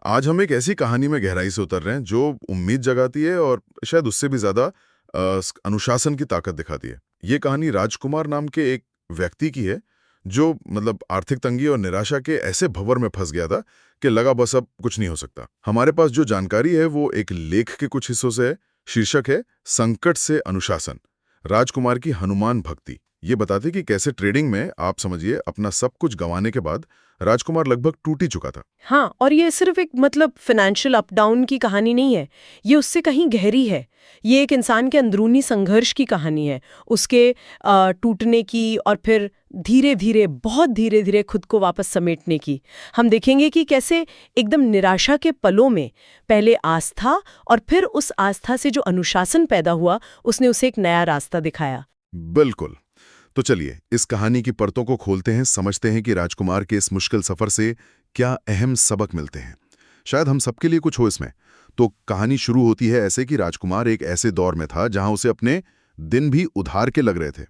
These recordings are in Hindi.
आज हम एक ऐसी कहानी में गहराई से उतर रहे हैं जो उम्मीद जगाती है और शायद उससे भी ज्यादा अनुशासन की ताकत दिखाती है। ये कहानी राजकुमार नाम के एक व्यक्ति की है जो आर्थिक तंगी और निराशा के ऐसे भंवर में फंस गया था कि लगा बस अब कुछ नहीं हो सकता। हमारे पास जो जानकारी है वो एक लेख के कुछ हिस्सों से है। शीर्षक है संकट से अनुशासन, राजकुमार की हनुमान भक्ति। ये बताते कि कैसे ट्रेडिंग में आप समझिए अपना सब कुछ गंवाने के बाद राजकुमार लगभग टूट ही चुका था। हाँ, और ये सिर्फ एक फाइनेंशियल अप डाउन की कहानी नहीं है, ये उससे कहीं गहरी है। ये एक इंसान के अंदरूनी संघर्ष की कहानी है, उसके टूटने की और फिर धीरे धीरे, बहुत धीरे धीरे खुद को वापस समेटने की। हम देखेंगे कि कैसे एकदम निराशा के पलों में पहले आस्था और फिर उस आस्था से जो अनुशासन पैदा हुआ, उसने उसे एक नया रास्ता दिखाया। बिल्कुल। तो चलिए इस कहानी की परतों को खोलते हैं, समझते हैं कि राजकुमार के इस मुश्किल सफर से क्या अहम सबक मिलते हैं। शायद हम सबके लिए कुछ हो इसमें। तो कहानी शुरू होती है ऐसे कि राजकुमार एक ऐसे दौर में था जहां उसे अपने दिन भी उधार के लग रहे थे।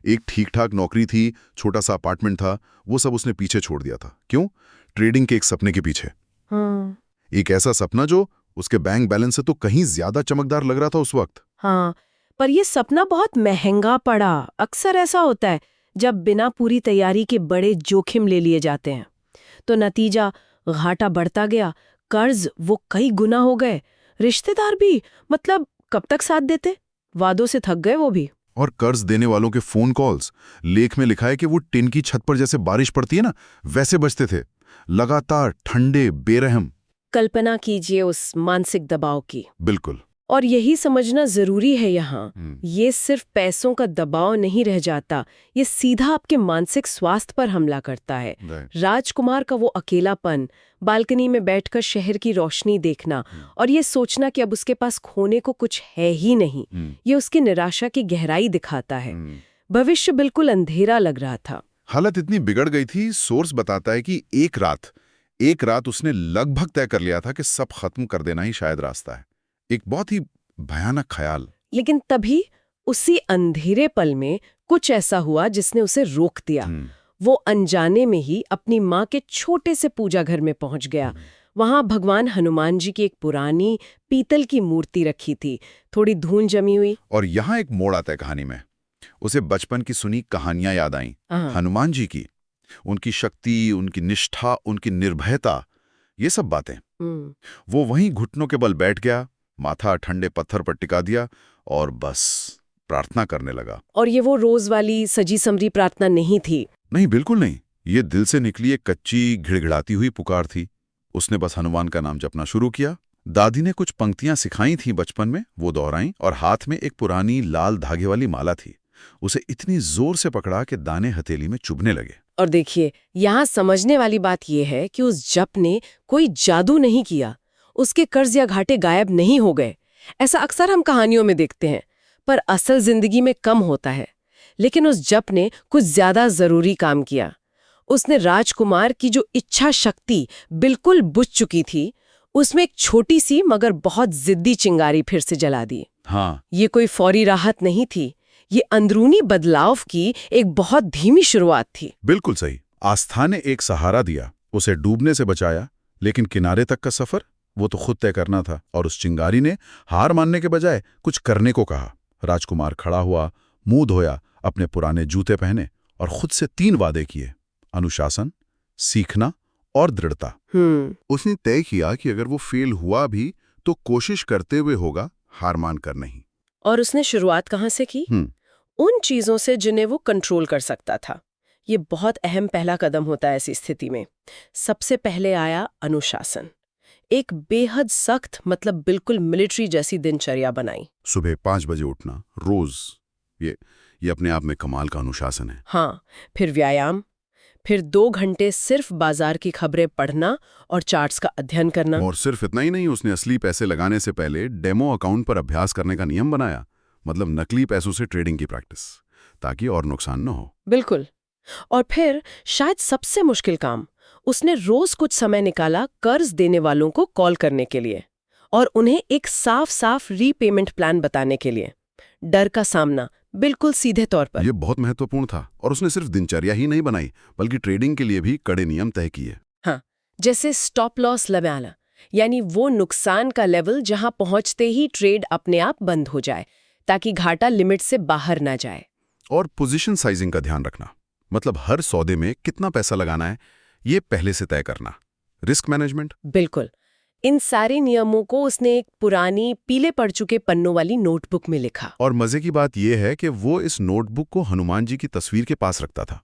एक ठीक-ठाक नौकरी थी, छोटा सा अपार्टमेंट था, वो सब उसने पीछे छोड़ दिया था। क्यों? ट्रेडिंग के एक सपने के पीछे। हाँ। एक ऐसा सपना जो उसके बैंक बैलेंस से तो कहीं ज्यादा चमकदार लग रहा था उस वक्त। हाँ, पर ये सपना बहुत महंगा पड़ा। अक्सर ऐसा होता है जब बिना पूरी तैयारी के बड़े जोखिम ले लिए जाते हैं। तो नतीजा, घाटा बढ़ता गया, कर्ज वो कई गुना हो गए, रिश्तेदार भी कब तक साथ देते, वादों से थक गए वो भी। और कर्ज देने वालों के फोन कॉल्स, लेख में लिखा है कि वो टिन की छत पर जैसे बारिश पड़ती है ना, वैसे बजते थे। लगातार, ठंडे, बेरहम। कल्पना कीजिए उस मानसिक दबाव की। बिल्कुल। और यही समझना जरूरी है यहाँ। ये सिर्फ पैसों का दबाव नहीं रह जाता, ये सीधा आपके मानसिक स्वास्थ्य पर हमला करता है। राजकुमार का वो अकेलापन, बालकनी में बैठकर शहर की रोशनी देखना और ये सोचना कि अब उसके पास खोने को कुछ है ही नहीं, ये उसकी निराशा की गहराई दिखाता है। भविष्य बिल्कुल अंधेरा लग रहा था। हालत इतनी बिगड़ गई थी, सोर्स बताता है कि एक रात उसने लगभग तय कर लिया था कि सब खत्म कर देना ही शायद रास्ता है। एक बहुत ही भयानक ख्याल। लेकिन तभी उसी अंधेरे पल में कुछ ऐसा हुआ जिसने उसे रोक दिया। वो अनजाने में ही अपनी माँ के छोटे से पूजा घर में पहुंच गया। वहां भगवान हनुमान जी की एक पुरानी पीतल की मूर्ति रखी थी, थोड़ी धूल जमी हुई। और यहाँ एक मोड़ आता है कहानी में। उसे बचपन की सुनी कहानियां याद आईं, हनुमान जी की, उनकी शक्ति, उनकी निष्ठा, उनकी निर्भयता, ये सब बातें। वो वहीं घुटनों के बल बैठ गया, माथा ठंडे पत्थर पर टिका दिया और बस प्रार्थना करने लगा। और ये वो रोज वाली सजी समरी प्रार्थना नहीं थी। नहीं, बिल्कुल नहीं। ये दिल से निकली एक कच्ची, घिड़घिड़ाती हुई पुकार थी। उसने बस हनुमान का नाम जपना शुरू किया। दादी ने कुछ पंक्तियां सिखाई थी बचपन में, वो दोहराईं, और हाथ में एक पुरानी लाल धागे वाली माला थी। उसे इतनी जोर से पकड़ा कि दाने हथेली में चुभने लगे। और देखिए, यहाँ समझने वाली बात यह है कि उस जप ने कोई जादू नहीं किया। उसके कर्ज या घाटे गायब नहीं हो गए। ऐसा अक्सर हम कहानियों में देखते हैं, पर असल जिंदगी में कम होता है। लेकिन उस जप ने कुछ ज्यादा जरूरी काम किया। उसने राजकुमार की जो इच्छा शक्ति बिल्कुल बुझ चुकी थी, उसमें एक छोटी सी मगर बहुत जिद्दी चिंगारी फिर से जला दी। हाँ, ये कोई फौरी राहत नहीं थी, ये अंदरूनी बदलाव की एक बहुत धीमी शुरुआत थी। बिल्कुल सही। आस्था ने एक सहारा दिया, उसे डूबने से बचाया, लेकिन किनारे तक का सफर वो तो खुद तय करना था। और उस चिंगारी ने हार मानने के बजाय कुछ करने को कहा। राजकुमार खड़ा हुआ, मुंह धोया, अपने पुराने जूते पहने और खुद से 3 वादे किए: अनुशासन, सीखना और दृढ़ता। उसने तय किया कि अगर वो फेल हुआ भी तो कोशिश करते हुए होगा, हार मान कर नहीं। और उसने शुरुआत कहाँ से की? उन चीजों से जिन्हें वो कंट्रोल कर सकता था। ये बहुत अहम पहला कदम होता है ऐसी स्थिति में। सबसे पहले आया अनुशासन। एक बेहद सख्त, बिल्कुल मिलिट्री जैसी दिनचर्या बनाई। सुबह 5 बजे उठना रोज, ये अपने आप में कमाल का अनुशासन है। हाँ, फिर व्यायाम, फिर 2 घंटे सिर्फ बाजार की खबरें पढ़ना और चार्ट्स का अध्ययन करना। और सिर्फ इतना ही नहीं, उसने असली पैसे लगाने से पहले डेमो अकाउंट पर अभ्यास करने का नियम बनाया। नकली पैसों से ट्रेडिंग की प्रैक्टिस, ताकि और नुकसान न हो। बिल्कुल। और फिर शायद सबसे मुश्किल काम, उसने रोज कुछ समय निकाला कर्ज देने वालों को कॉल करने के लिए और उन्हें एक साफ साफ रीपेमेंट प्लान बताने के लिए। डर का सामना बिल्कुल सीधे तौर पर। यह बहुत महत्वपूर्ण था। और उसने सिर्फ दिनचर्या ही नहीं बनाई, बल्कि ट्रेडिंग के लिए भी कड़े नियम तय किए। हाँ, जैसे स्टॉप लॉस लगाना, यानी वो नुकसान का लेवल जहां पहुंचते ही ट्रेड अपने आप बंद हो जाए ताकि घाटा लिमिट से बाहर ना जाए। और पोजीशन साइजिंग का ध्यान रखना, मतलब हर सौदे में कितना पैसा लगाना है ये पहले से तय करना। Risk management. बिल्कुल। इन सारे नियमों को उसने एक पुरानी पीले पड़ चुके पन्नों वाली नोटबुक में लिखा। और मजे की बात यह है कि वो इस नोटबुक को हनुमान जी की तस्वीर के पास रखता था।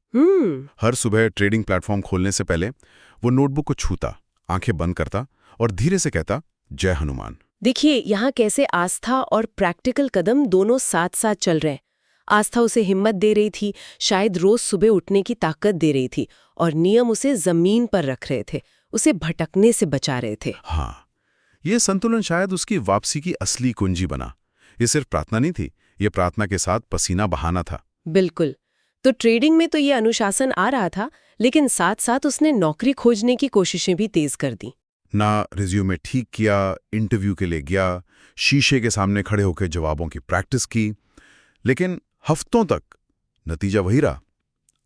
हर सुबह ट्रेडिंग प्लेटफॉर्म खोलने से पहले वो नोटबुक को छूता, आंखें बंद करता और धीरे से कहता, जय हनुमान। देखिए यहाँ कैसे आस्था और प्रैक्टिकल कदम दोनों साथ साथ चल रहे हैं। आस्था उसे हिम्मत दे रही थी, शायद रोज सुबह उठने की ताकत दे रही थी, और नियम उसे जमीन पर रख रहे थे, उसे भटकने से बचा रहे थे। हाँ, ये संतुलन शायद उसकी वापसी की असली कुंजी बना। ये सिर्फ प्रार्थना नहीं थी, ये प्रार्थना के साथ पसीना बहाना था। बिल्कुल। तो ट्रेडिंग में तो ये अनुशासन आ रहा था, लेकिन साथ साथ उसने नौकरी खोजने की कोशिशें भी तेज कर दी। ना रिज्यूमे ठीक किया, इंटरव्यू के लिए गया, शीशे के सामने खड़े होकर जवाबों की प्रैक्टिस की, लेकिन हफ्तों तक नतीजा वही रहा,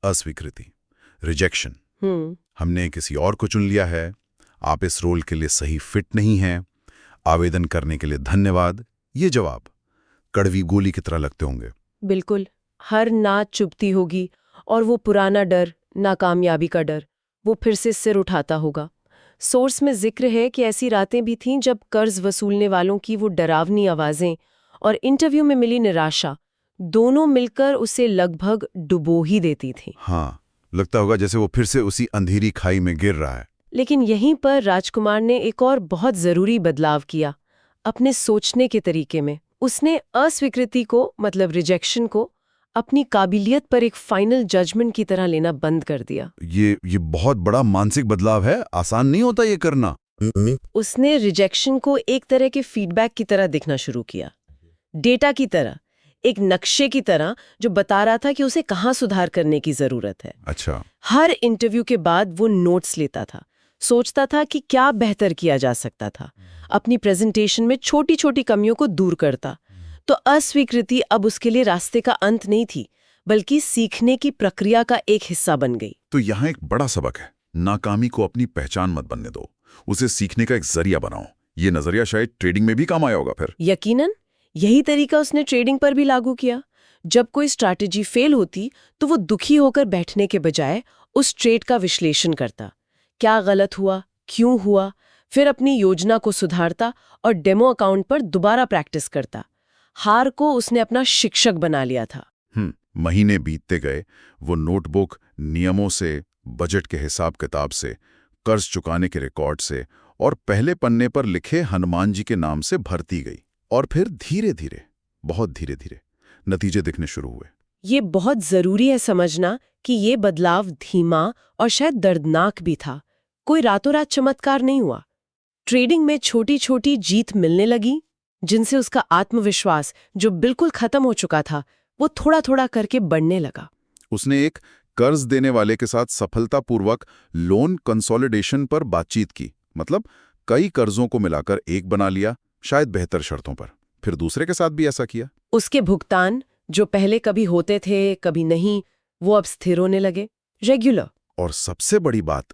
अस्वीकृति, रिजेक्शन। हमने किसी और को चुन लिया है, आप इस रोल के लिए सही फिट नहीं हैं, आवेदन करने के लिए धन्यवाद। ये जवाब कड़वी गोली की तरह लगते होंगे। बिल्कुल। हर नाच चुभती होगी, और वो पुराना डर, नाकामयाबी का डर, वो फिर से सिर उठाता होगा। सोर्स में जिक्र है कि ऐसी रातें भी थीं जब कर्ज वसूलने वालों की वो डरावनी आवाजें और इंटरव्यू में मिली निराशा दोनों मिलकर उसे लगभग डुबो ही देती थी। हाँ, लगता होगा जैसे वो फिर से उसी अंधेरी खाई में गिर रहा है। लेकिन यहीं पर राजकुमार ने एक और बहुत जरूरी बदलाव किया अपने सोचने के तरीके में। उसने अस्वीकृति को, मतलब रिजेक्शन को, अपनी काबिलियत पर एक फाइनल जजमेंट की तरह लेना बंद कर दिया। ये बहुत बड़ा मानसिक बदलाव है, आसान नहीं होता ये करना। उसने रिजेक्शन को एक तरह के फीडबैक की तरह देखना शुरू किया, डेटा की तरह, एक नक्शे की तरह जो बता रहा था कि उसे कहाँ सुधार करने की जरूरत है। अच्छा। हर इंटरव्यू के बाद वो नोट्स लेता था, सोचता था कि क्या बेहतर किया जा सकता था, अपनी प्रेजेंटेशन में छोटी छोटी कमियों को दूर करता। तो अस्वीकृति अब उसके लिए रास्ते का अंत नहीं थी, बल्कि सीखने की प्रक्रिया का एक हिस्सा बन गई। तो यहाँ एक बड़ा सबक है, नाकामी को अपनी पहचान मत बनने दो, उसे सीखने का एक जरिया बनाओ। ये नजरिया शायद ट्रेडिंग में भी काम आया होगा फिर। यकीनन यही तरीका उसने ट्रेडिंग पर भी लागू किया। जब कोई स्ट्रैटेजी फेल होती तो वो दुखी होकर बैठने के बजाय उस ट्रेड का विश्लेषण करता, क्या गलत हुआ, क्यों हुआ, फिर अपनी योजना को सुधारता और डेमो अकाउंट पर दोबारा प्रैक्टिस करता। हार को उसने अपना शिक्षक बना लिया था। महीने बीतते गए, वो नोटबुक नियमों से, बजट के हिसाब किताब से, कर्ज चुकाने के रिकॉर्ड से और पहले पन्ने पर लिखे हनुमान जी के नाम से भरती गई। और फिर धीरे धीरे, बहुत धीरे धीरे नतीजे दिखने शुरू हुए। ये बहुत जरूरी है समझना कि ये बदलाव धीमा और शायद दर्दनाक भी था। कोई रातों रात चमत्कार नहीं हुआ। ट्रेडिंग में छोटी छोटी जीत मिलने लगी, जिनसे उसका आत्मविश्वास, जो बिल्कुल खत्म हो चुका था, वो थोड़ा थोड़ा करके बढ़ने लगा। उसने एक कर्ज देने वाले के साथ सफलतापूर्वक लोन कंसोलिडेशन पर बातचीत की, मतलब कई कर्जों को मिलाकर एक बना लिया, शायद बेहतर शर्तों पर। फिर दूसरे के साथ भी ऐसा किया। उसके भुगतान, जो पहले कभी होते थे कभी नहीं, वो अब स्थिर होने लगे, रेगुलर। और सबसे बड़ी बात,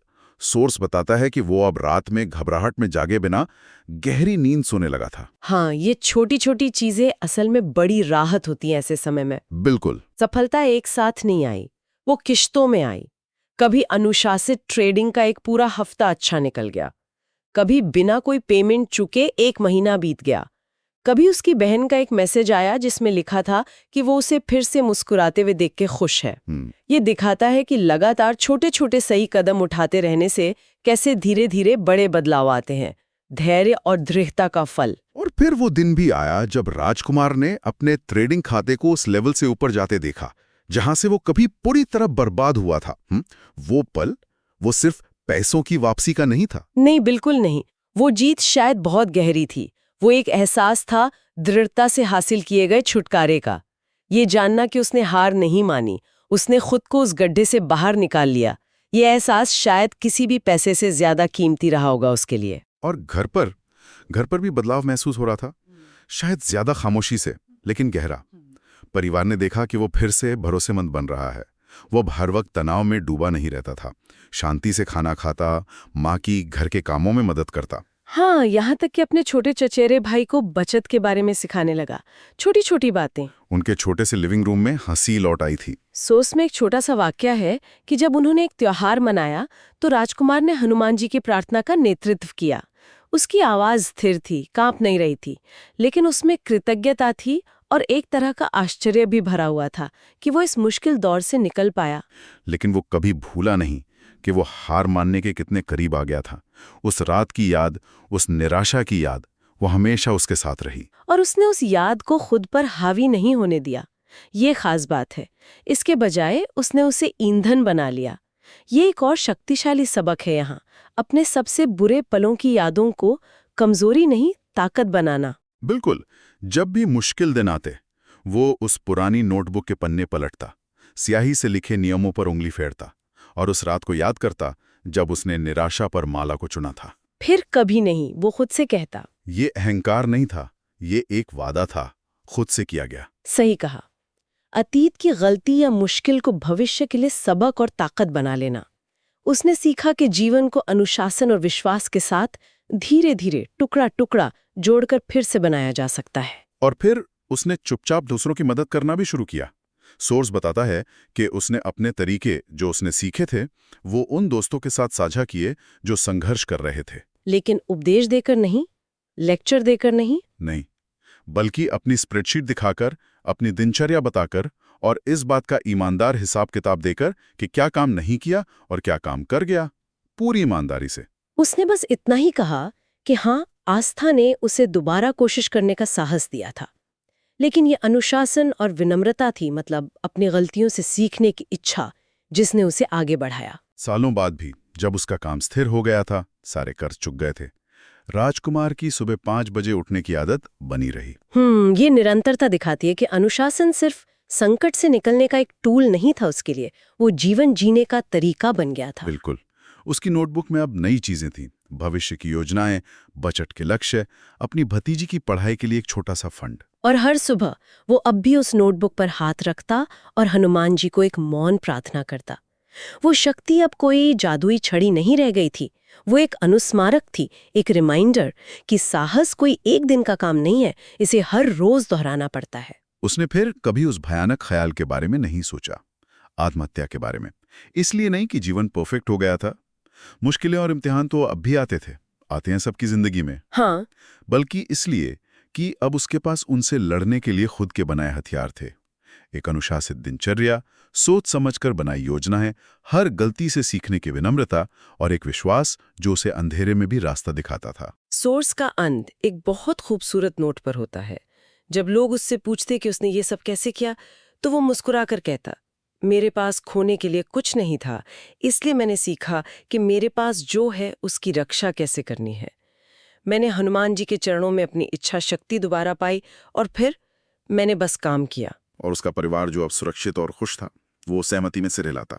सोर्स बताता है कि वो अब रात में घबराहट में जागे बिना गहरी नींद सोने लगा था। हाँ, ये छोटी छोटी चीजें असल में बड़ी राहत होती हैं ऐसे समय में। बिल्कुल। सफलता एक साथ नहीं आई, वो किश्तों में आई। कभी अनुशासित ट्रेडिंग का एक पूरा हफ्ता अच्छा निकल गया, कभी बिना कोई पेमेंट चुके 1 महीना बीत गया, कभी उसकी बहन का एक मैसेज आया जिसमें लिखा था कि वो उसे फिर से मुस्कुराते हुए देख के खुश है। ये दिखाता है कि लगातार छोटे छोटे सही कदम उठाते रहने से कैसे धीरे धीरे बड़े बदलाव आते हैं, धैर्य और दृढ़ता का फल। और फिर वो दिन भी आया जब राजकुमार ने अपने ट्रेडिंग खाते को उस लेवल से ऊपर जाते देखा जहां से वो कभी पूरी तरह बर्बाद हुआ था। वो पल, वो सिर्फ पैसों की वापसी का नहीं था। नहीं, बिल्कुल नहीं। वो जीत शायद बहुत गहरी थी। वो एक एहसास था दृढ़ता से हासिल किए गए छुटकारे का। ये जानना कि उसने हार नहीं मानी, उसने खुद को उस गड्ढे से बाहर निकाल लिया। ये एहसास शायद किसी भी पैसे से ज्यादा कीमती रहा होगा उसके लिए। और घर पर भी बदलाव महसूस हो रहा था, शायद ज्यादा खामोशी से, लेकिन गहरा। परिवार ने देखा कि वो फिर से भरोसेमंद बन रहा है। वो अब हर वक्त तनाव में डूबा नहीं रहता था, शांति से खाना खाता, माँ की घर के कामों में मदद करता। हाँ, यहाँ तक कि अपने छोटे चचेरे भाई को बचत के बारे में सिखाने लगा। छोटी छोटी बातें। उनके छोटे से लिविंग रूम में हंसी लौट आई थी। सोर्स में एक छोटा सा वाक्य है कि जब उन्होंने एक त्योहार मनाया तो राजकुमार ने हनुमान जी की प्रार्थना का नेतृत्व किया। उसकी आवाज स्थिर थी, कांप नहीं रही थी, लेकिन उसमें कृतज्ञता थी और एक तरह का आश्चर्य भी भरा हुआ था कि वो इस मुश्किल दौर से निकल पाया। लेकिन वो कभी भूला नहीं कि वो हार मानने के कितने करीब आ गया था। उस रात की याद, उस निराशा की याद, वो हमेशा उसके साथ रही। और उसने उस याद को खुद पर हावी नहीं होने दिया। ये खास बात है। इसके बजाय उसने उसे ईंधन बना लिया। ये एक और शक्तिशाली सबक है यहाँ, अपने सबसे बुरे पलों की यादों को कमजोरी नहीं, ताकत बनाना। बिल्कुल। जब भी मुश्किल दिन आते, वो उस पुरानी नोटबुक के पन्ने पलटता, स्याही से लिखे नियमों पर उंगली फेरता और उस रात को याद करता जब उसने निराशा पर माला को चुना था। फिर कभी नहीं, वो खुद से कहता। ये अहंकार नहीं था, ये एक वादा था, खुद से किया गया। सही कहा। अतीत की गलती या मुश्किल को भविष्य के लिए सबक और ताकत बना लेना। उसने सीखा कि जीवन को अनुशासन और विश्वास के साथ धीरे धीरे, टुकड़ा टुकड़ा जोड़कर फिर से बनाया जा सकता है। और फिर उसने चुपचाप दूसरों की मदद करना भी शुरू किया। सोर्स बताता है कि उसने अपने तरीके जो उसने सीखे थे, वो उन दोस्तों के साथ साझा किए जो संघर्ष कर रहे थे। लेकिन उपदेश देकर नहीं, लेक्चर देकर नहीं, बल्कि अपनी स्प्रेडशीट दिखाकर, अपनी दिनचर्या बताकर और इस बात का ईमानदार हिसाब किताब देकर कि क्या काम नहीं किया और क्या काम कर गया, पूरी ईमानदारी से। उसने बस इतना ही कहा कि हाँ, आस्था ने उसे दोबारा कोशिश करने का साहस दिया था। लेकिन ये अनुशासन और विनम्रता थी, मतलब अपनी गलतियों से सीखने की इच्छा, जिसने उसे आगे बढ़ाया। सालों बाद भी जब उसका काम स्थिर हो गया था, सारे कर्ज चुक गए थे, राजकुमार की सुबह 5 बजे उठने की आदत बनी रही। ये निरंतरता दिखाती है कि अनुशासन सिर्फ संकट से निकलने का एक टूल नहीं था उसके लिए, वो जीवन जीने का तरीका बन गया था। बिल्कुल। उसकी नोटबुक में अब नई चीजें थीं, भविष्य की योजनाएं, बजट के लक्ष्य, अपनी भतीजी की पढ़ाई के लिए एक छोटा सा फंड। और हर सुबह वो अब भी उस नोटबुक पर हाथ रखता और हनुमान जी को एक मौन प्रार्थना करता। वो शक्ति अब कोई जादुई छड़ी नहीं रह गई थी, वो एक अनुस्मारक थी, एक रिमाइंडर कि साहस कोई एक दिन का काम नहीं है, इसे हर रोज दोहराना पड़ता है। उसने फिर कभी उस भयानक ख्याल के बारे में नहीं सोचा, आत्महत्या के बारे में। इसलिए नहीं कि जीवन परफेक्ट हो गया था, मुश्किलें और इम्तिहान तो अब भी आते हैं सबकी जिंदगी में। हाँ, बल्कि इसलिए कि अब उसके पास उनसे लड़ने के लिए खुद के बनाए हथियार थे। एक अनुशासित दिनचर्या, सोच समझकर बनाई योजनाएं, हर गलती से सीखने की विनम्रता और एक विश्वास जो उसे अंधेरे में भी रास्ता दिखाता था। सोर्स का अंत एक बहुत खूबसूरत नोट पर होता है। जब लोग उससे पूछते कि उसने ये सब कैसे किया, तो वो मुस्कुराकर कहता, मेरे पास खोने के लिए कुछ नहीं था, इसलिए मैंने सीखा कि मेरे पास जो है उसकी रक्षा कैसे करनी है। मैंने हनुमान जी के चरणों में अपनी इच्छा शक्ति दोबारा पाई और फिर मैंने बस काम किया। और उसका परिवार जो अब सुरक्षित और खुश था, वो सहमति में सिर हिलाता।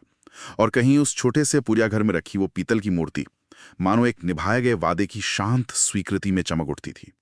और कहीं उस छोटे से पुरिया घर में रखी वो पीतल की मूर्ति मानो एक निभाए गए वादे की शांत स्वीकृति में चमक उठती थी।